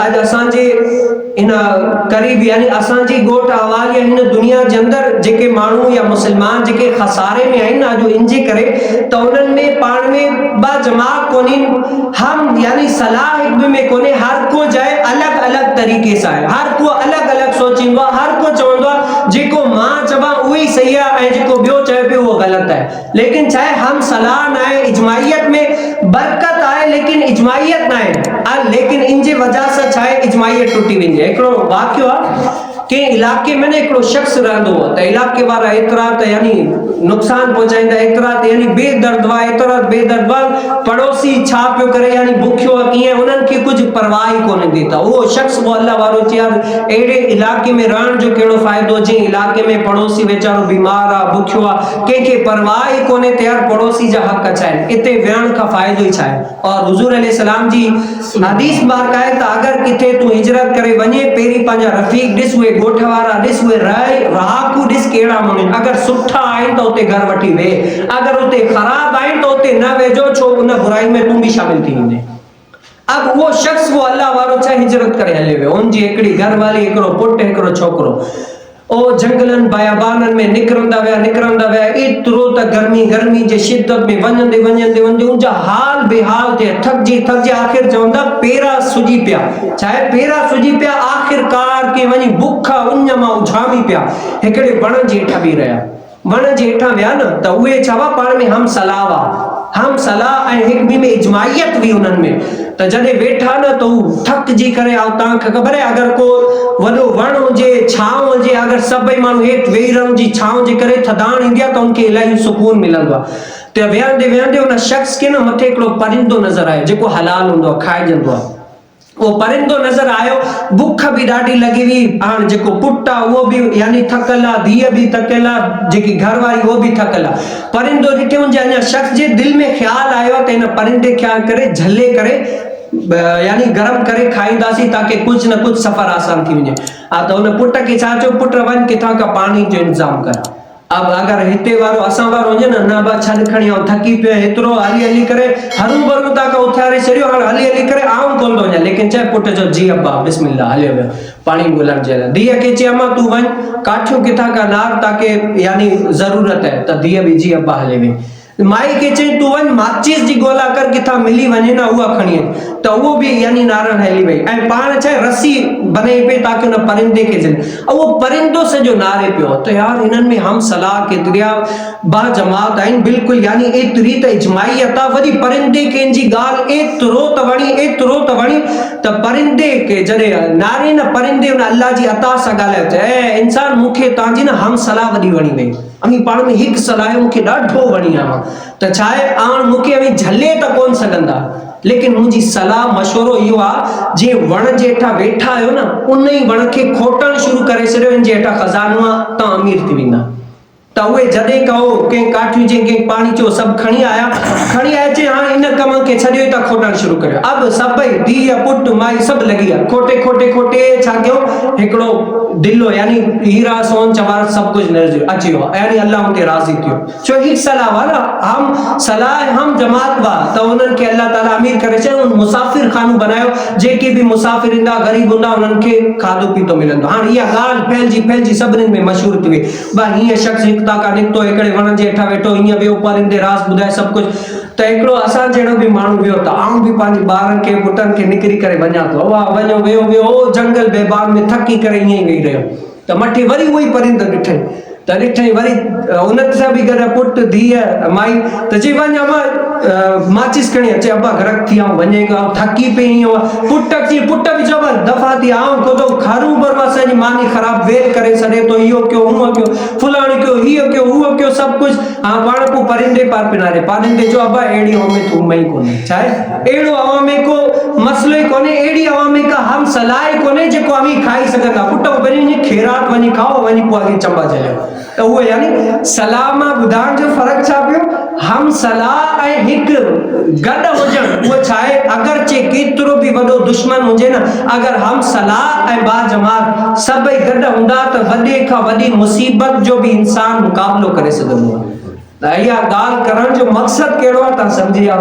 आज असांजे इन करीब यानी असांजी गोट आवाज या इन दुनिया जे अंदर जेके मानू या मुसलमान जेके खसारे में आइन आज इंजे करे तो उनन में पाण में बा जमात कोनी हम यानी सलाह एक में कोने हर को जाए अलग अलग तरीके से है हर को अलग अलग सोचिंदो हर को चवंदो जेको मां चबा वही सही है ए जेको बियो चाहे पे वो गलत है लेकिन चाहे हम सलाह ना है इजमाइयत में बरकत आए लेकिन इजमाइयत ना है लेकिन इनजे वजह से चाहे इजमाइयत टूटी वञे एकड़ो वाक्यो के इलाके में ने एकड़ो शख्स रहंदो त इलाके वाला एतरा त यानी नुकसान पहुंचाइंदा एतरा त यानी बेदर्दवा एतरा बेदर्दवा पड़ोसी छा पियो करे यानी भूखियो किए उनन के कुछ परवाह ही कोने देता वो शख्स वो अल्लाह वारो यार एड़े इलाके में रहन जो केड़ो फायदो जे इलाके में पड़ोसी बेचारो बीमार आ भूखियो आ के परवाह ही कोने तैयार पड़ोसी जा हक अचाए इते वेण का फायदो ही छाए और हुजूर अलैहि सलाम जी हदीस बार कहे त अगर किथे तू हिजरत करे वने पेरी पांजा रफीक दिस वे गोठवारा दिस वे राहकू दिस केड़ा मोने अगर सुठा आइन तो उते घर वठी वे अगर उते खराब आइन तो उते न वेजो छो उन बुराई में तुम भी शामिल थी ने अब वो शख्स वो अल्लाह वारो छा हिजरत करे हले वे उन जी एकड़ी घर वाली एकड़ो पुट एकड़ो छोकरो ओ जंगलन बयाबानन में निकरंदा वे इतरो त गर्मी जे शिद्दत में वंजंदे उनजा हाल बेहाल थे थक जी आखिर चवंदा पेरा सुजी पिया चाहे पेरा सुजी पिया आखिरकार के वनी बुखा उन मा उछामी पिया एकड़े बण जेठा भी रहा वण जेठा व्या न त उहे छवा पाण में हम सलाह ऐं हिक में इजमाइयत भी उनन में त जदे वेठा न तो थक जी करे आउ ता खबर है अगर को वडो वण हुजे छाव हुजे अगर सभई मानू हेठ वेही रहन जी छाव जे करे थदाण इंडिया तो उनके इलाही सुकून मिलंदो ते वेहंदे उन शख्स के न मथे एकड़ो परिंदो नजर आयो जेको हलाल हुंदो खाइजंदो वो परिंदो नजर आयो भूख भी डाडी लगी हुई हां जेको पुट्टा वो भी यानी थकला धीअ भी थकला जेकी घरवारी वो भी थकला परिंदो ॾिठे हुन जे शख्स जे दिल में ख्याल आयो त इन परिंदे ख्याल करे झले करे यानी गरम करे खाईंदासी ताकि कुछ न कुछ सफर आसान थी वञे तो उन पुट के चाचो पुट वन किथा का पानी जो इंतजाम कर अब अगर हिते वारो असा वारो हुजे न बा छड खणी आ थकी पे हेतरो हली करे हरू बरू ता का उथारे छरियो हली करे आऊं कोन तो वञे लेकिन चाहे पुट जो जी अब्बा बिस्मिल्लाह हले वे पानी गुलण जे दिया के चे अम्मा तू वन काठियो किथा का नार ताकि यानी जरूरत है त दिया भी जी अब्बा हले वे माई के चे तू वन माचिस जी गोला कर किथा मिली वने ना हुआ खणी तो वो भी यानी नारण हली वई ए पान छे रस्सी बने पे ताकि न परिंदे के जन वो परिंदो से जो नारे पियो तो यार इनन में हम सलाह के दरिया बा जमात आइन बिल्कुल यानी एतरी त इजमाइयता वडी परिंदे के जी गाल एतरो त वणी त परिंदे के जरे नारे न परिंदे न अल्लाह जी अता सा गाले ए इंसान मुखे ताजी न हम सलाह वडी वणी वे अमी पाण में हिक सलाह मुखे डाढो वणी आ त चाहे आण मुखे अमी झले त कोन सगंदा लेकिन मुझी सलाह मशवरो यो आ जे वण जेठा वेठा आयो न उन ही वण के खोटण शुरू करे छड़ियो इन जेठा खजानो ता अमीर थी विना त उहे जदे कहो के काठियो जे के पानी चो सब खणी आया चे हां इन कम के छड़ियो ता खोटण शुरू करियो अब सबई दी पुट माई सब लगी खोटे छा क्यों एकड़ो दिलो यानी हीरा सोन चवार सब कुछ नजर अचियो यानी अल्लाह उनके राजी थियो छो ही सलाह वाला हम जमात बा त उनन के अल्लाह ताला अमीर करे छे उन मुसाफिर खानु बनायो जेके भी मुसाफिर इंदा गरीब हुंदा उनन के खादो पीतो मिलंदो हां या गाल फैलजी सबनिन में मशहूर थी बा ही शख्स हिकता का निकतो एकड़े वण जेठा वेठो इया वे ऊपर इंदे राज बुधाए सब कुछ त एकड़ो असा जेड़ो भी मानू वियो त आऊं भी पांजी बारन के पुटन के निकरी करे वणा तो वाह वणो वियो ओ जंगल बेबान में थकी करे इए गई रहो त मठी वरी वही परिंद ॾिठई वरी उन सां भी गॾु पुट धीअ माई त चई वञ अम्मा माचिस खणी अचे अब्बा घरक थी आऊं वञे थकी पई पुट भी चओ दफ़ा थी आऊं को तो खारू बरवा सॼी मानी ख़राब वेल करे सॾे तो इहो कयो हूअ कयो फुलाणी कयो हीअ कयो हूअ कयो सब कुछ हां पाण को परिंदे पार पिनारे परिंदे जो अब्बा एड़ी में तू मई कोने चाहे एड़ो अवा में को मसलो ही कोने एड़ी अवा में का हम सलाह कोने जेको अमी खाई सकंदा पुट वनी खेरात वनी खाओ वनी पोगी चंबा चलियो तो वो यानी सलाह बुधान जो फर्क छा पियो हम सलाह ऐं हिक गड हुजन वो चाहे अगर चे केतरो भी वडो दुश्मन हुजे न अगर हम सलाह ऐं बा जमात सभई गड हुंदा त वडे का वडी मुसीबत जो भी इंसान मुकाबलो करे सघंदो आहे त इहा गाल करण जो मकसद केड़ो आहे ता समझी आ।